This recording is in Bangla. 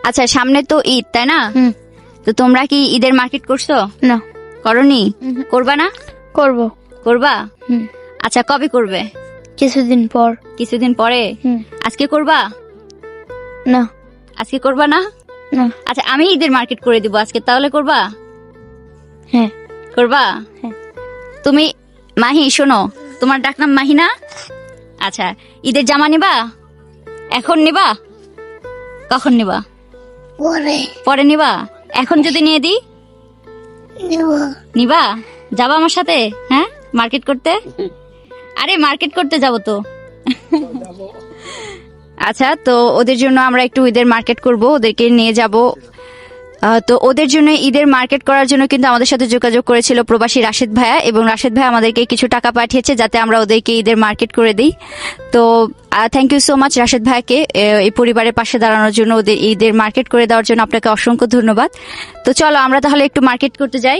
আচ্ছা, সামনে তো ঈদ, তাই না? তো তোমরা কি ঈদের মার্কেট করছো? না। করনি? করবা না? করব। করবা? হুম। আচ্ছা, কবে করবে? কিছুদিন পর। কিছুদিন পরে? আজকে করবা? না। আজকে করবা না? না। আচ্ছা, আমি ঈদের মার্কেট করে দিব আজকে, তাহলে করবা? হ্যাঁ। করবা? হ্যাঁ। তুমি মাহি, শোনো, তোমার ডাক নাম মাহি না? আচ্ছা, ঈদের জামা নিবা? এখন নিবা? কখন নিবা? পরে নিবা? এখন যদি নিয়ে দিই? নিবা? যাবা আমার সাথে? হ্যাঁ, মার্কেট করতে? আরে মার্কেট করতে যাব তো। আচ্ছা, তো ওদের জন্য আমরা একটু ঈদের মার্কেট করব, ওদেরকে নিয়ে যাব। তো ওদের জন্য ঈদের মার্কেট করার জন্য কিন্তু আমাদের সাথে যোগাযোগ করেছিল প্রবাসী রাশেদ ভাইয়া, এবং রাশেদ ভাই আমাদেরকে কিছু টাকা পাঠিয়েছে যাতে আমরা ওদেরকে ঈদের মার্কেট করে দিই। তো thank you so much Rashed ভাইকে এই পরিবারের পাশে দাঁড়ানোর জন্য, ওদের ঈদের মার্কেট করে দেওয়ার জন্য আপনাকে অসংখ্য ধন্যবাদ। তো চলো আমরা তাহলে একটু মার্কেট করতে যাই।